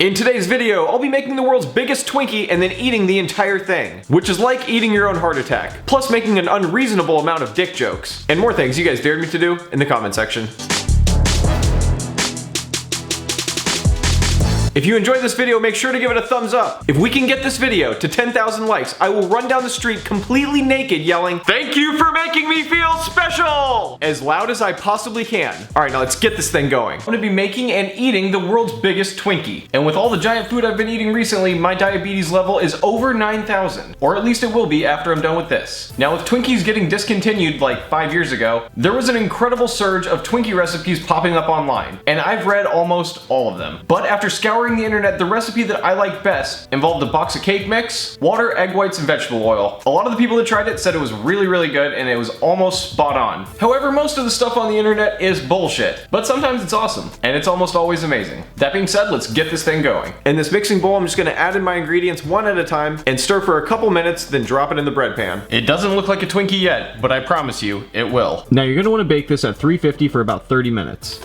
In today's video, I'll be making the world's biggest Twinkie and then eating the entire thing, which is like eating your own heart attack, plus making an unreasonable amount of dick jokes, and more things you guys dared me to do in the comment section. If you enjoyed this video, make sure to give it a thumbs up. If we can get this video to 10,000 likes, I will run down the street completely naked yelling, "Thank you for making me feel special!" as loud as I possibly can. Alright, now let's get this thing going. I'm gonna be making and eating the world's biggest Twinkie. And with all the giant food I've been eating recently, my diabetes level is over 9,000. Or at least it will be after I'm done with this. Now with Twinkies getting discontinued like 5 years ago, there was an incredible surge of Twinkie recipes popping up online. And I've read almost all of them. But after scouring the internet, the recipe that I liked best involved a box of cake mix, water, egg whites, and vegetable oil. A lot of the people that tried it said it was really good and it was almost spot on. However, most of the stuff on the internet is bullshit, but sometimes it's awesome, and it's almost always amazing. That being said, let's get this thing going. In this mixing bowl, I'm just gonna add in my ingredients one at a time and stir for a couple minutes, then drop it in the bread pan. It doesn't look like a Twinkie yet, but I promise you, it will. Now you're gonna wanna bake this at 350 for about 30 minutes.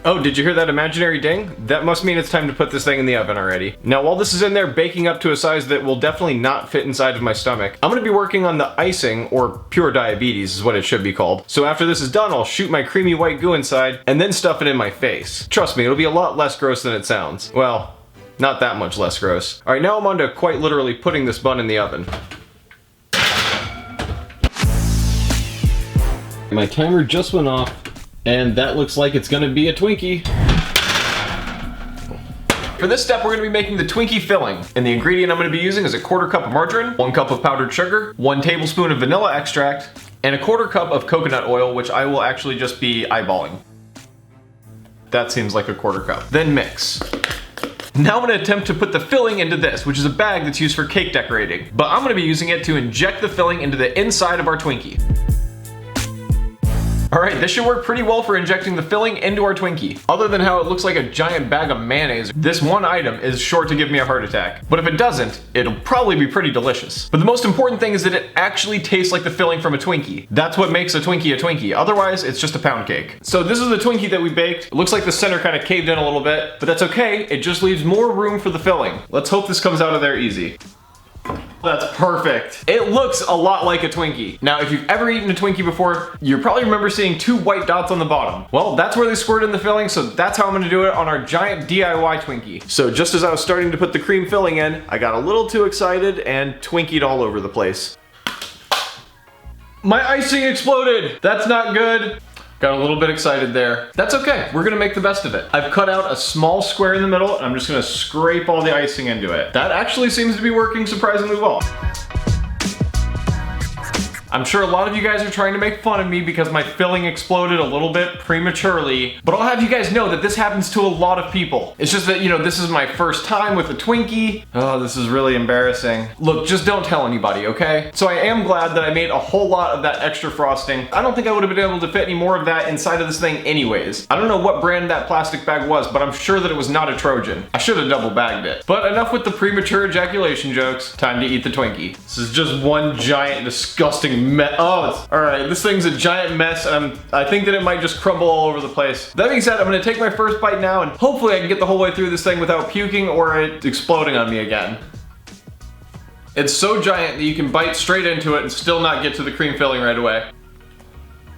Oh, did you hear that imaginary ding? That must mean it's time to put this thing in the oven already. Now, while this is in there baking up to a size that will definitely not fit inside of my stomach, I'm gonna be working on the icing, or pure diabetes is what it should be called. So after this is done, I'll shoot my creamy white goo inside and then stuff it in my face. Trust me, it'll be a lot less gross than it sounds. Well, not that much less gross. All right, now I'm on to quite literally putting this bun in the oven. My timer just went off. And that looks like it's gonna be a Twinkie. For this step, we're gonna be making the Twinkie filling. And the ingredient I'm gonna be using is a 1/4 cup of margarine, 1 cup of powdered sugar, 1 tablespoon of vanilla extract, and a 1/4 cup of coconut oil, which I will actually just be eyeballing. That seems like a 1/4 cup. Then mix. Now I'm gonna attempt to put the filling into this, which is a bag that's used for cake decorating. But I'm gonna be using it to inject the filling into the inside of our Twinkie. Alright, this should work pretty well for injecting the filling into our Twinkie. Other than how it looks like a giant bag of mayonnaise, this one item is sure to give me a heart attack. But if it doesn't, it'll probably be pretty delicious. But the most important thing is that it actually tastes like the filling from a Twinkie. That's what makes a Twinkie. Otherwise, it's just a pound cake. So this is the Twinkie that we baked. It looks like the center kind of caved in a little bit, but that's okay. It just leaves more room for the filling. Let's hope this comes out of there easy. That's perfect. It looks a lot like a Twinkie. Now, if you've ever eaten a Twinkie before, you probably remember seeing 2 white dots on the bottom. Well, that's where they squirt in the filling, so that's how I'm gonna do it on our giant DIY Twinkie. So just as I was starting to put the cream filling in, I got a little too excited and Twinkied all over the place. My icing exploded. That's not good. Got a little bit excited there. That's okay, we're gonna make the best of it. I've cut out a small square in the middle and I'm just gonna scrape all the icing into it. That actually seems to be working surprisingly well. I'm sure a lot of you guys are trying to make fun of me because my filling exploded a little bit prematurely, but I'll have you guys know that this happens to a lot of people. It's just that, you know, this is my first time with a Twinkie. Oh, this is really embarrassing. Look, just don't tell anybody, okay? So I am glad that I made a whole lot of that extra frosting. I don't think I would have been able to fit any more of that inside of this thing anyways. I don't know what brand that plastic bag was, but I'm sure that it was not a Trojan. I should have double bagged it. But enough with the premature ejaculation jokes. Time to eat the Twinkie. This is just one giant disgusting mess. Oh, alright, this thing's a giant mess and I think that it might just crumble all over the place. That being said, I'm gonna take my first bite now and hopefully I can get the whole way through this thing without puking or it exploding on me again. It's so giant that you can bite straight into it and still not get to the cream filling right away.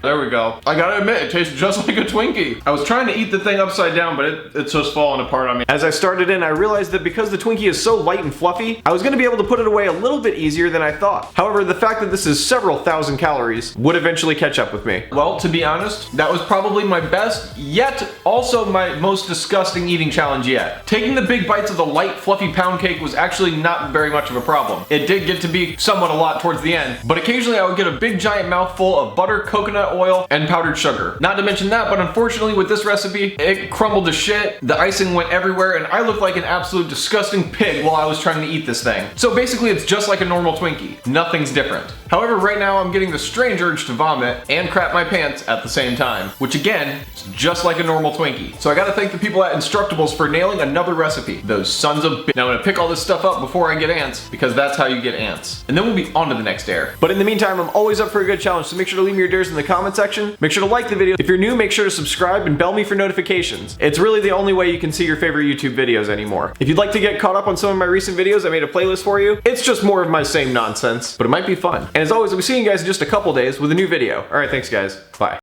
There we go. I gotta admit, it tastes just like a Twinkie. I was trying to eat the thing upside down, but it's just falling apart on me. As I started in, I realized that because the Twinkie is so light and fluffy, I was gonna be able to put it away a little bit easier than I thought. However, the fact that this is several thousand calories would eventually catch up with me. Well, to be honest, that was probably my best, yet also my most disgusting eating challenge yet. Taking the big bites of the light, fluffy pound cake was actually not very much of a problem. It did get to be somewhat a lot towards the end, but occasionally I would get a big giant mouthful of butter, coconut oil, and powdered sugar. Not to mention that, but unfortunately with this recipe, it crumbled to shit, the icing went everywhere, and I looked like an absolute disgusting pig while I was trying to eat this thing. So basically it's just like a normal Twinkie. Nothing's different. However, right now I'm getting the strange urge to vomit and crap my pants at the same time, which again, is just like a normal Twinkie. So I gotta thank the people at Instructables for nailing another recipe. Those sons of bitch. Now I'm gonna pick all this stuff up before I get ants, because that's how you get ants. And then we'll be on to the next dare. But in the meantime, I'm always up for a good challenge, so make sure to leave me your dares in the comments. comment section. Make sure to like the video. If you're new, make sure to subscribe and bell me for notifications. It's really the only way you can see your favorite YouTube videos anymore. If you'd like to get caught up on some of my recent videos, I made a playlist for you. It's just more of my same nonsense, but it might be fun. And as always, I'll be seeing you guys in just a couple days with a new video. All right, thanks guys. Bye.